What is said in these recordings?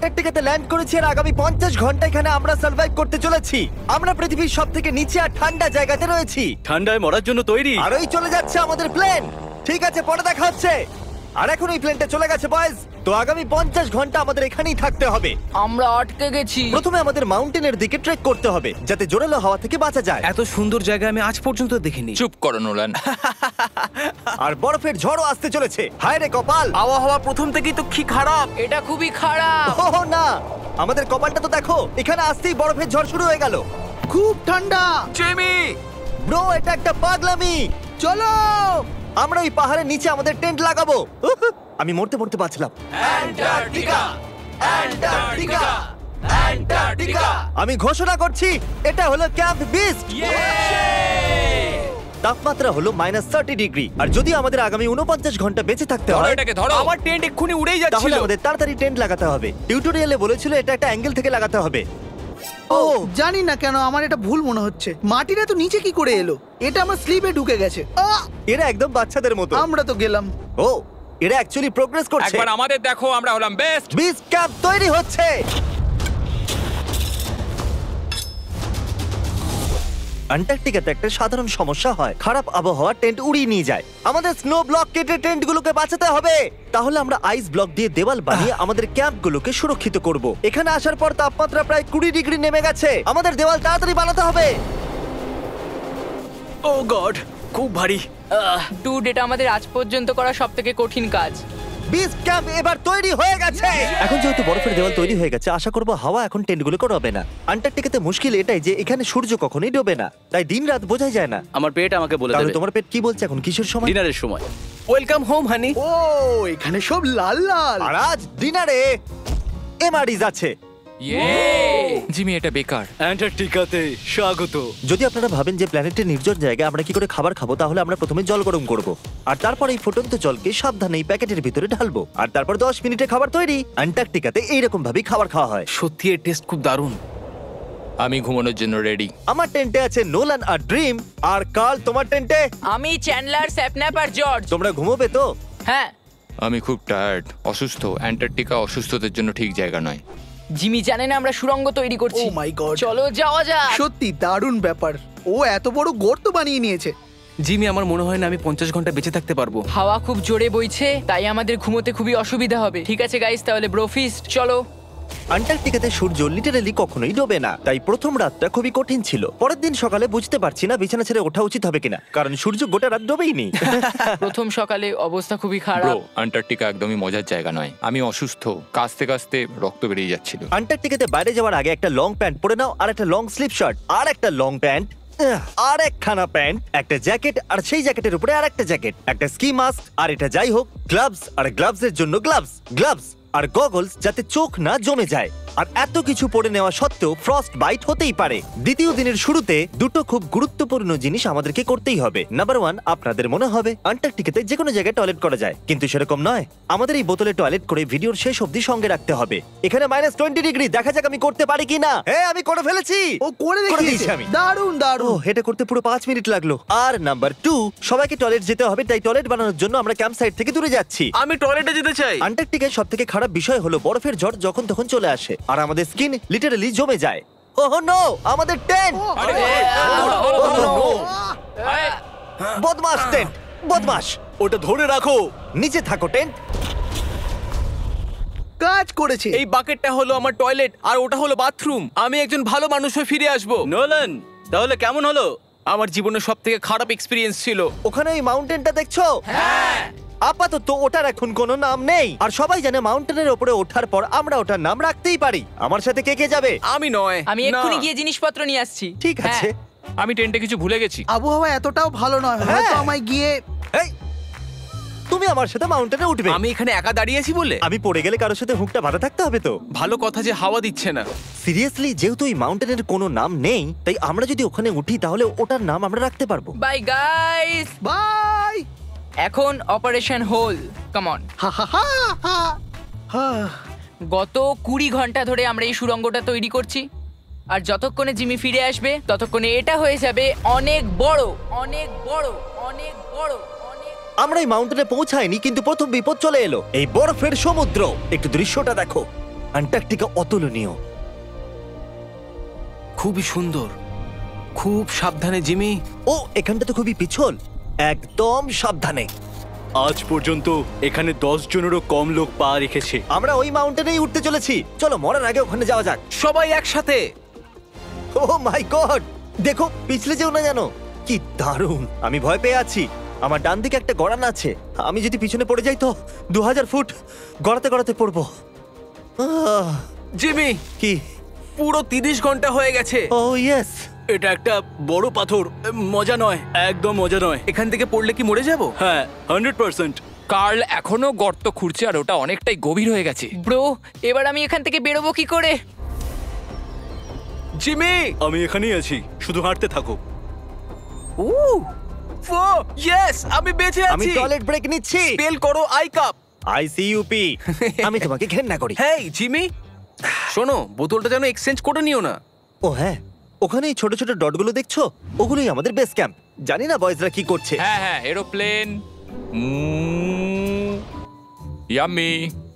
অ্যান্টার্কটিকাতে land করেছি আর আগামী 50 ঘন্টা এখানে আমরা সার্ভাইভ করতে চলেছি। আমরা পৃথিবীর সবথেকে নিচে আর ঠান্ডা জায়গাতে রয়েছি। ঠান্ডায় মরার জন্য তৈরি। আর ওই চলে যাচ্ছে আমাদের প্লেন। ঠিক আছে, পরে দেখা হচ্ছে। আর এখন ওই প্লেনটা চলে গেছে বয়েজ। তো আগামী 50 ঘন্টা আমাদের এখানেই থাকতে হবে। আমরা আটকে গেছি। প্রথমে আমাদের মাউন্টেনের দিকে ট্রেক করতে হবে যাতে জোরালো হাওয়া থেকে বাঁচা যায়। এত সুন্দর জায়গা আমি আজ পর্যন্ত দেখিনি। চুপ করো নোলান। আর বরফের ঝড়ও আসতে চলেছে। হায় রে কপাল! আবহাওয়া প্রথম থেকেই তো কি খারাপ। এটা খুবই খারাপ। ওহ না, আমাদের কপালটা তো দেখো, এখানে আসতেই বরফের ঝড় শুরু হয়ে গেল। খুব ঠান্ডা। জেমি, ব্রো, এটা একটা পাগলামি। চলো। আমরা ওই পাহাড়ের নিচে আমাদের টেন্ট লাগাবো। আমি মরতে মরতে বাঁচলাম। Antarctica, Antarctica, Antarctica. আমি ঘোষণা করছি, এটা হলো ক্যাম্প বিস্ট। তাপমাত্রা হলো -30 ডিগ্রি। আর যদি আমাদের আগামী 49 ঘন্টা বেঁচে থাকতে ধরো হয়, এটাকে, ধরো। আমার টেন্ট এক্ষুনি উড়েই তাহলে যাচ্ছিল। আমাদের তাড়াতাড়ি টেন্ট লাগাতে হবে। টিউটোরিয়ালে বলেছিল এটা একটা অ্যাঙ্গেল থেকে লাগাতে হবে। ও জানি না কেন আমার এটা ভুল মনে হচ্ছে। মাটিটা তো নিচে কি করে এলো? এটা আমার স্লিপে ঢুকে গেছে। এরা একদম বাচ্চাদের মতো। আমরা তো গেলাম। ও, এরা অ্যাকচুয়ালি প্রোগ্রেস করছে। একবার আমাদের দেখো, আমরা হলাম বেস্ট। বিচ ক্যাম্প তৈরি হচ্ছে। অ্যান্টার্কটিকাতে একটা সাধারণ সমস্যা হয়, খারাপ আবহাওয়া টেন্ট উড়িয়ে নিয়ে যায়। আমাদের স্নো ব্লক কেটে টেন্টগুলোকে বাঁচাতে হবে। তাহলে আমরা আইস ব্লক দিয়ে দেওয়াল বানিয়ে আমাদের ক্যাম্পগুলোকে সুরক্ষিত করব। এখানে আসার পর তাপমাত্রা প্রায় 20 ডিগ্রি নেমে গেছে। আমাদের দেওয়াল তাড়াতাড়ি বানাতে হবে। ও গড, খুব ভারী। ডুড, এটা আমাদের আজ পর্যন্ত করা সবথেকে কঠিন কাজ। বিচ ক্যাম্প এবার তৈরি হয়ে গেছে। এখন যেহেতু বরফের দেওয়াল তৈরি হয়ে গেছে, আশা করব হাওয়া এখন টেন্টগুলোকে ডোবে না। অ্যান্টার্কটিকাতে মুশকিল এটাই যে এখানে সূর্য কখনোই ডোবে না, তাই দিন রাত বোঝাই যায় না। আমার পেট আমাকে বলে তাহলে দেবে তোমার পেট কি বলছে এখন? কিসের সময়? ডিনারের সময়। Welcome home honey. ও এখানে সব লাল লাল। আর আজ ডিনারে এমআরইজ আছে। জিমি, এটা বেকার। অ্যান্টার্কটিকাতে স্বাগত। যদি আপনারা ভাবেন যে প্ল্যানেটের নির্জন জায়গায় আমরা কি করে খাবার খাবো, তাহলে আমরা প্রথমে জল গরম করব, আর তারপর এই ফুটন্ত জলকে সাবধানে এই প্যাকেটের ভিতরে ঢালবো, আর তারপর 10 মিনিটে খাবার তৈরি। অ্যান্টার্কটিকাতে এইরকম ভাবেই খাবার খাওয়া হয়। সত্যি এর টেস্ট খুব দারুণ। আমি ঘুমানোর জন্য রেডি। আমার টেন্টে আছে নোলান আর ড্রিম। আর কাল, তোমার টেন্টে? আমি চ্যান্ডলার, স্যাপন্যাপ আর জর্জ। তোমরা ঘুমোবে তো? হ্যাঁ। আমি খুব টায়ার্ড, অসুস্থ। অ্যান্টার্কটিকা অসুস্থদের জন্য ঠিক জায়গা নয়। জিমি জানে না আমরা সুড়ঙ্গ তৈরি করছি। Oh my God! চলো যাওয়া যাক। সত্যি দারুণ ব্যাপার। ও এত বড় গর্ত বানিয়ে নিয়েছে। জিমি, আমার মনে হয় না আমি 50 ঘন্টা বেঁচে থাকতে পারবো। হাওয়া খুব জোরে বইছে, তাই আমাদের ঘুমোতে খুবই অসুবিধা হবে। ঠিক আছে গাইস, তাহলে ব্রোফিস্ট চলো। অ্যান্টার্কটিকাতে সূর্য লিটারালি কখনোই ডোবে না, তাই প্রথম রাতটা খুবই কঠিন ছিল। পরের দিন সকালে বুঝতে পারছি না বিছানা ছেড়ে ওঠা উচিত হবে কিনা, কারণ সূর্য গোটা রাত ডোবেইনি। প্রথম সকালে অবস্থা খুবই ব্রো, খারাপ। অ্যান্টার্কটিকা একদমই মজার জায়গা নয়। আমি অসুস্থ, কাঁচতে কাঁচতে রক্ত বেরিয়ে যাচ্ছিল। অ্যান্টার্কটিকাতে বাইরে যাওয়ার আগে একটা লং প্যান্ট পরে নাও, আর একটা লং স্লিভ শার্ট, আর একটা লং প্যান্ট, আর একখানা প্যান্ট, একটা জ্যাকেট, আর সেই জ্যাকেটের উপরে আর একটা জ্যাকেট, একটা স্কি মাস্ক, আর এটা যাই হোক গ্লাভস, আর গ্লাভসের জন্য গ্লাভস আর গগলস যাতে চোখ না জমে যায়। আর এত কিছু পরে নেওয়া সত্ত্বেও ফ্রস্ট বাইট হতেই পারে। দ্বিতীয় দিনের শুরুতে দুটো খুব গুরুত্বপূর্ণ জিনিস আমাদেরকে করতেই হবে। নাম্বার 1, আপনাদের মনে হবে অ্যান্টার্কটিকাতে যে কোনো জায়গায় টয়লেট করা যায়, কিন্তু সেরকম নয়। আমাদের এই বোতলে টয়লেট করে ভিডিওর শেষ অবধি সঙ্গে রাখতে হবে। এখানে -20 ডিগ্রি, দেখা যাক আমি করতে পারি কিনা। হ্যাঁ, আমি করে ফেলেছি। ও করে দিয়েছি দেখিয়েছে। আমি। দারুণ ও, দারুণ। এটা করতে পুরো 5 মিনিট লাগলো। আর নাম্বার 2, সবাইকে টয়লেট যেতে হবে, তাই টয়লেট বানানোর জন্য আমরা ক্যাম্প সাইট থেকে দূরে যাচ্ছি। আমি টয়লেটে যেতে চাই। অ্যান্টার্কটিকার সবথেকে খারাপ বিষয় হলো বরফের ঝড় যখন তখন চলে আসে, আর আমাদের স্কিন লিটারালি জমে যায়। ওহ নো, আমাদের টেন্ট! বদমাস টেন্ট, বদমাস! ওটা ধরে রাখো। নিচে থাকো টেন্ট। কাজ করেছে। এই বাকেটটা হলো আমার টয়লেট, আর ওটা হলো বাথরুম। আমি একজন ভালো মানুষ হয়ে ফিরে আসবো। নোলান, তাহলে কেমন হলো? আমার জীবনের সবথেকে খারাপ এক্সপেরিয়েন্স ছিল। ওখানে ওই মাউন্টেনটা দেখছো? আপাতত ওটার এখন কোনো নাম নেই, আর সবাই জানে মাউন্টেনের উপরে ওঠার পর আমরা ওটার নাম রাখতেই পারি। আমার সাথে কে কে যাবে? আমি নয়। আমি না। এক্ষুনি গিয়ে জিনিসপত্র নিয়ে আসছি। ঠিক আছে। আমি টেন্টে কিছু ভুলে গেছি। আবহাওয়া এতটাও ভালো নয়, হ্যাঁ। হয়তো আমায় গিয়ে। এই, তুমি আমার সাথে মাউন্টেনে উঠবে। আমি এখানে একা দাঁড়িয়ে আছি বলে? আমি পড়ে গেলে কারোর সাথে হুকটা বাঁধা থাকতে হবে তো। ভালো কথা যে হাওয়া দিচ্ছে না। সিরিয়াসলি, যেহেতু এই মাউন্টেনের কোনো নাম নেই, তাই আমরা যদি ওখানে উঠি তাহলে ওটার নাম আমরা রাখতে পারবো। Bye guys. বাই। এখন অপারেশন হোল, কাম অন। হা হা হা হা হা। গত 20 ঘন্টা ধরে আমরা এই সুড়ঙ্গটা তৈরি করছি, আর যতক্ষণে জিমি ফিরে আসবে ততক্ষণে এটা হয়ে যাবে অনেক বড়, অনেক বড়, অনেক বড়, অনেক। আমরা এই মাউন্টেনে পৌঁছাইনি, কিন্তু প্রথম বিপদ চলে এলো, এই বরফের সমুদ্র। একটু দৃশ্যটা দেখো। অ্যান্টার্কটিকা অতুলনীয়। খুবই সুন্দর, খুব সাবধানে জিমি। ও এখানটা তো খুবই পিছল, একদম সাবধানে। আজ পর্যন্ত এখানে 10 জনেরও কম লোক পা রেখেছে। আমরা ওই মাউন্টেনেই উঠতে চলেছি, চলো মরার আগে ওখানে যাওয়া যাক। সবাই একসাথে। ও মাই গড, দেখো পিছলে যেও না জানো। কি দারুণ, আমি ভয় পেয়ে আছি। আমার ডান দিকে একটা গড়ান আছে, আমি যদি পিছনে পড়ে যাই তো 2000 ফুট গড়াতে গড়াতে পড়বো। জিমি, কি? পুরো 30 ঘন্টা হয়ে গেছে। ও ইয়েস। এটা একটা বড় পাথর, মজা নয়, একদম মজা নয়। এখান থেকে পড়লে কি মরে যাব? হ্যাঁ 100%। কার্ল এখনো গর্ত খুঁড়ছে আর ওটা অনেকটাই গভীর হয়ে গেছে। ব্রো, এবার আমি এখান থেকে বেরোবো কি করে? জিমি, আমি এখানেই আছি, শুধু হাঁটতে থাকো। ইয়েস, আমি বেঁচে আমি আছি। টয়লেট ব্রেক নিচ্ছি। স্পেল করো আই কাপ। আইসিইউপি। আমি তোমাকে ঘেন্না করি। হেই জিমি, শোনো, বোতলটা যেন এক্সচেঞ্জ করে নিও না। ও হ্যাঁ, ওখানে এই ছোট ছোট ডটগুলো দেখছো, ওগুলোই আমাদের বেস ক্যাম্প। জানি না বয়েজরা কি করছে। হ্যাঁ হ্যাঁ, এরোপ্লেন। ইয়াম্মি,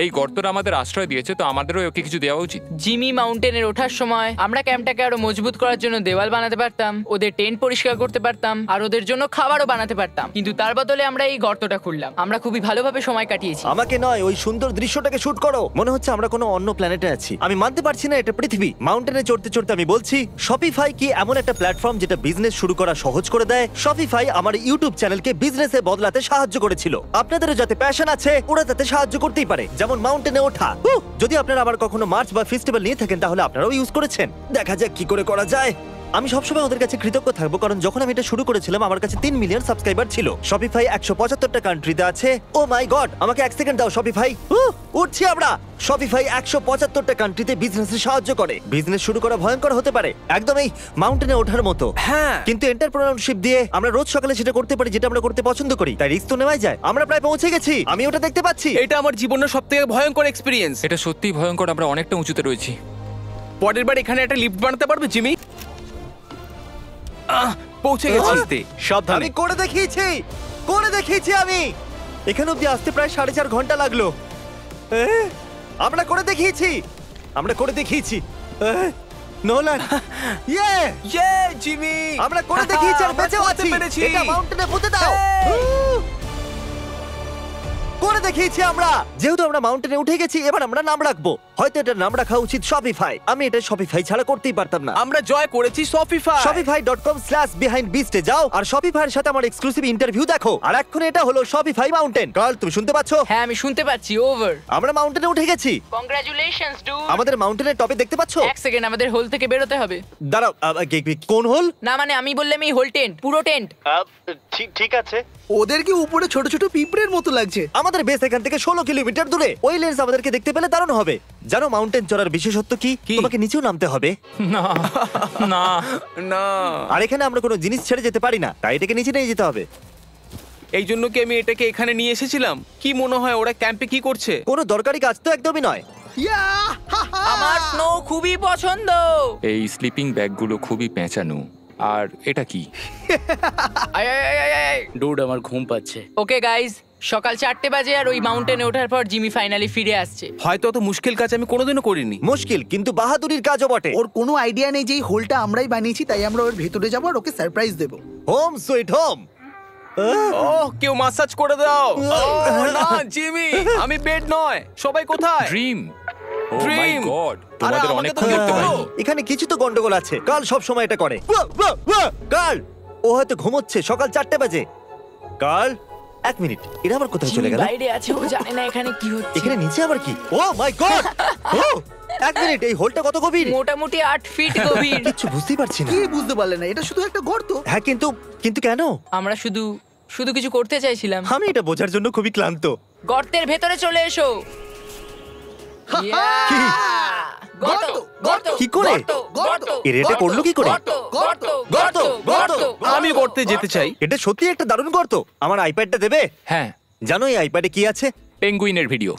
এই গর্তটা আমাদের আশ্রয় দিয়েছে, তো আমাদেরও ওকে কিছু দেওয়া উচিত। জিমি মাউন্টেনের ওঠার সময় আমরা ক্যাম্পটাকে আরো মজবুত করার জন্য দেওয়াল বানাতে পারতাম, ওদের টেন্ট পরিষ্কার করতে পারতাম, আর ওদের জন্য খাবারও বানাতে পারতাম। কিন্তু তার বদলে আমরা এই গর্তটা খুঁড়লাম। আমরা খুবই ভালোভাবে সময় কাটিয়েছি। আমাকে নয়, ওই সুন্দর দৃশ্যটাকে শুট করো। মনে হচ্ছে আমরা কোনো অন্য প্ল্যানেটে আছি। আমি মানতে পারছি না এটা পৃথিবী। মাউন্টেনে চড়তে চড়তে আমি বলছি, শপিফাই কি এমন একটা প্ল্যাটফর্ম যেটা বিজনেস শুরু করা সহজ করে দেয়? শপিফাই আমার ইউটিউব চ্যানেলকে বিজনেসে বদলাতে সাহায্য করেছিল। আপনাদেরও যাতে প্যাশন আছে, ওরা তাতে সাহায্য করতেই পারে, যেমন মাউন্টেনে ওঠা। যদি আপনারা আবার কখনো মার্চ বা ফেস্টিভ্যাল নিয়ে থাকেন, তাহলে আপনারাও ইউজ করেছেন। দেখা যাক কি করে করা যায়। আমি সবসময় ওদের কাছে কৃতজ্ঞ থাকবো, কারণ যখন আমি এটা শুরু করেছিলাম আমার কাছে 3 মিলিয়ন সাবস্ক্রাইবার ছিল। শপিফাই 175টা কান্ট্রিতে আছে। ও মাই গড, আমাকে 1 সেকেন্ড দাও শপিফাই। উঠছি আমরা। শপিফাই 175টা কান্ট্রিতে বিজনেসে সাহায্য করে। বিজনেস শুরু করা ভয়ঙ্কর হতে পারে, একদম এই মাউন্টেনে ওঠার মতো। হ্যাঁ, কিন্তু এন্টারপ্রেনারশিপ দিয়ে আমরা রোজ সকালে সেটা করতে পারি যেটা আমরা করতে পছন্দ করি, তাই রিস্ক তো নেওয়াই যায়। আমরা প্রায় পৌঁছে গেছি, আমি ওটা দেখতে পাচ্ছি। এটা আমার জীবনের সবথেকে ভয়ঙ্কর এক্সপেরিয়েন্স। এটা সত্যিই ভয়ঙ্কর, আমরা অনেকটা উঁচুতে রয়েছি। পরের বার এখানে একটা লিফট বানাতে পারবে জিমি? পৌঁছে গেছি। সাবধানে। আমি করে দেখিয়েছি আমি। এখানে অব্দি আসতে প্রায় 4.5 ঘন্টা লাগলো। আমরা করে দেখিয়েছি। নোলান, ইয়ে জিমি, আমরা করে দেখিয়েছি আর বেঁচেও করতে আছি। পেরেছি। এটা মাউন্টেনে পুঁতে দাও। করে দেখিয়েছি আমরা। যেহেতু আমরা মাউন্টেনে উঠে গেছি, এবার আমরা নাম রাখবো। হয়তো এটার নাম রাখা উচিত শপিফাই। আমি এটা শপিফাই ছাড়া করতেই পারতাম না। আমরা জয় করেছি শপিফাই। shopify.com/behindbeast এ যাও আর শপিফাইয়ের সাথে আমার এক্সক্লুসিভ ইন্টারভিউ দেখো। আর এখন এটা হলো শপিফাই মাউন্টেন। কার্ল, তুমি শুনতে পাচ্ছো? হ্যাঁ, আমি শুনতে পাচ্ছি। ওভার। আমরা মাউন্টেনে উঠে গেছি। Congratulations dude. আমাদের মাউন্টেনের টপে দেখতে পাচ্ছো? এক সেকেন্ড, আমাদের হোল থেকে বেরোতে হবে। দাঁড়াও, কোন হোল? না মানে আমি বললাম এই হোল টেন্ট, পুরো টেন্ট। ঠিক আছে। ওদের কি উপরে ছোট ছোট পিঁপড়ের মতো লাগছে? আমাদের বেস এখান থেকে 16 কিলোমিটার দূরে। ওই লেন্স আমাদেরকে দেখতে পেলে দারুণ হবে। জানো মাউন্টেন চড়ার বিশেষত্ব কি? তোমাকে নিচেও নামতে হবে। না না না, আর এখানে আমরা কোনো জিনিস ছেড়ে যেতে পারি না, তাই এটাকে নিচে নিয়ে যেতে হবে। এই জন্য কি আমি এটাকে এখানে নিয়ে এসেছিলাম? কি মনে হয় ওরা ক্যাম্পে কি করছে? কোনো দরকারি কাজ তো একদমই নয়। ইয়া! আমার স্নো খুবই পছন্দ। এই স্লিপিং ব্যাগগুলো খুবই পেঁচানো। আর এটা কি? ডুড, আমার ঘুম পাচ্ছে। ওকে গাইজ, সকাল 4টে বাজে আর ওই মাউন্টেনে ওঠার পর জিমি ফাইনালি ফিরে আসছে। হয়তো অত মুশকিল কাজ আমি কোনোদিনও করিনি। মুশকিল কিন্তু বাহাদুরির কাজও বটে। ওর কোনো আইডিয়া নেই যে এই হোলটা আমরাই বানিয়েছি, তাই আমরা ওর ভেতরে যাবো আর ওকে সারপ্রাইজ দেবো। Home sweet home. ওহ, কেউ মাসাজ করে দাও। ওহ, না জিমি, আমি বেড নয়। সবাই কোথায়? ড্রিম। ও মাই Dream! গড, আরে, তোমাদের আমাকে অনেকক্ষণ তো দেখতে বলো। পাইনি। এখানে কিছু তো গন্ডগোল আছে। কাল সব সময় এটা করে। কাল, ও হয়তো ঘুমোচ্ছে। সকাল 4টে বাজে। কাল, 1 মিনিট, এরা আবার কোথায় চলে জিমি গেল? বাইরে আছে, ও জানে না এখানে কি হচ্ছে। এখানে নিচে আবার কি? ও মাই গড! 1 মিনিট, এই হোলটা কত গভীর? মোটামুটি 8 ফিট গভীর। কিচ্ছু বুঝতেই পারছি না। কি বুঝতে পারলে না? এটা শুধু একটা গর্ত। হ্যাঁ, কিন্তু কেন? আমরা শুধু কিছু করতে চাইছিলাম। আমি এটা বোঝার জন্য খুবই ক্লান্ত। গর্তের ভেতরে চলে এসো। কি? গর্ত, গর্ত, কি করে? গর্ত, এর এটা করলো কি করে? গর্ত, গর্ত, গর্ত, গর্ত। আমি করতে যেতে চাই। এটা সত্যি একটা দারুণ গর্ত। আমার আইপ্যাডটা দেবে? হ্যাঁ, জানো এই আইপ্যাডে কি আছে? পেঙ্গুইনের ভিডিও।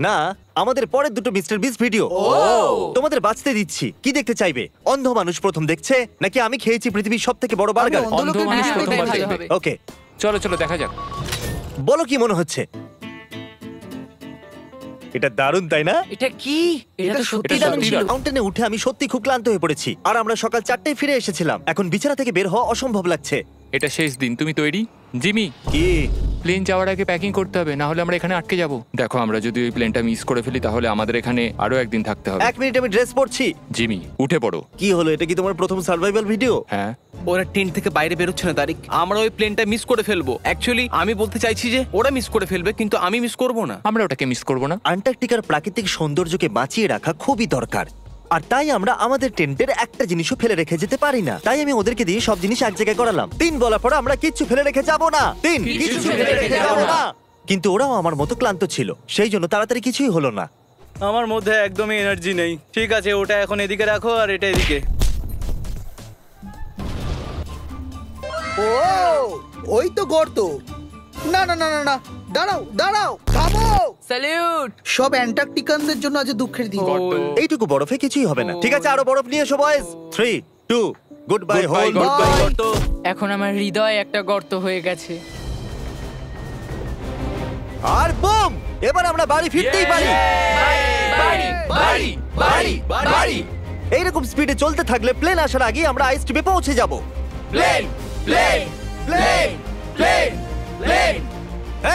না, আমাদের পরের দুটো মিস্টার বিস্ট ভিডিও। তোমাদের বাঁচতে দিচ্ছি। কি দেখতে চাইবে? অন্ধ মানুষ প্রথম দেখছে, নাকি আমি খেয়েছি পৃথিবীর সবথেকে বড় বার্গার? আমি অন্ধ লোকের মানুষ ভিডিও প্রথম দেখতে ভালো চাই। হবে। ওকে, চলো চলো দেখা যাক। বলো কি মনে হচ্ছে? এটা দারুণ তাই না? এটা কি? এটা তো সত্যি এটা দারুণ সত্যি ছিল। দারুণ। মাউন্টেনে উঠে আমি সত্যি খুব ক্লান্ত হয়ে পড়েছি আর আমরা সকাল 4টায় ফিরে এসেছিলাম। এখন বিছানা থেকে বের হওয়া অসম্ভব লাগছে। এটা শেষ দিন, তুমি তৈরি? জিমি, কি? প্লেন যাওয়ার আগে প্যাকিং করতে হবে, না হলে আমরা এখানে আটকে যাব। দেখো, আমরা যদি ওই প্লেনটা মিস করে ফেলি তাহলে আমাদের এখানে আরো একদিন থাকতে হবে। 1 মিনিট, আমি ড্রেস পরছি। জিমি, উঠে পড়ো। কি হলো, এটা কি তোমার প্রথম সার্ভাইভাল ভিডিও? হ্যাঁ, ওরা টেন্ট থেকে বাইরে বেরোচ্ছে না তারিক। আমরা ওই প্লেনটা মিস করে ফেলবো। অ্যাকচুয়ালি আমি বলতে চাইছি যে ওরা মিস করে ফেলবে, কিন্তু আমি মিস করব না। আমরা ওটাকে মিস করব না। আন্টার্কটিকার প্রাকৃতিক সৌন্দর্যকে বাঁচিয়ে রাখা খুবই দরকার, আর তাই আমরা আমাদের টেন্টের একটা জিনিসও ফেলে রেখে যেতে পারি না। তাই আমি ওদেরকে দিয়ে সব জিনিস এক জায়গায় করালাম। 3 বলার পর আমরা কিচ্ছু ফেলে রেখে যাব না। 3 কিছু ফেলে রেখে যাব না। কিন্তু ওরাও আমার মতো ক্লান্ত ছিল, সেই জন্য তাড়াতাড়ি কিছুই হলো না। আমার মধ্যে একদমই এনার্জি নেই। ঠিক আছে, ওটা এখন এদিকে রাখো আর এটা এদিকে। ও ওই তো গর্ত। না না না না না, দাঁড়াও দাঁড়াও, থামো। স্যালিউট! সব অ্যান্টার্কটিকানদের জন্য আজ দুঃখের দিন। এইটুকু বরফে কিছুই হবে না। ঠিক আছে, আরো বরফ নিয়ে এসো বয়েজ। 3 2 good bye whole. এখন আমার হৃদয় একটা গর্ত হয়ে গেছে। আর বুম, এবার আমরা বাড়ি ফিরতেই পারি। বাড়ি, বাড়ি, বাড়ি, বাড়ি। এইরকম স্পিডে চলতে থাকলে প্লেন আসার আগে আমরা আইস টিপে পৌঁছে যাব। Plane, plane, plane, plane, plane.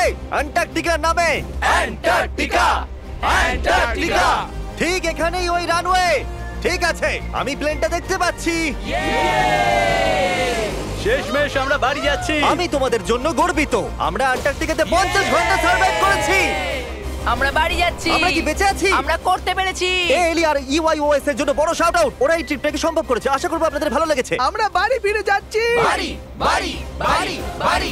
এই অ্যান্টার্কটিকার নামে। Antarctica, Antarctica. ঠিক এখানেই ওই রানওয়ে। ঠিক আছে, আমি প্লেনটা দেখতে পাচ্ছি। শেষমেশ আমরা বাড়ি যাচ্ছি। আমি তোমাদের জন্য গর্বিত। আমরা অ্যান্টার্কটিকাতে 50 ঘন্টা সার্ভাইভ করেছি। আমরা বাড়ি যাচ্ছি। আমরা কি বেঁচে আছি? আমরা করতে পেরেছি। এলি আর ইউআইওএস এর জন্য বড় শাউট আউট। ওরা এই ট্রিপটাকে সম্ভব করেছে। আশা করব আপনাদের ভালো লেগেছে। আমরা বাড়ি ফিরে যাচ্ছি। বাড়ি, বাড়ি, বাড়ি, বাড়ি।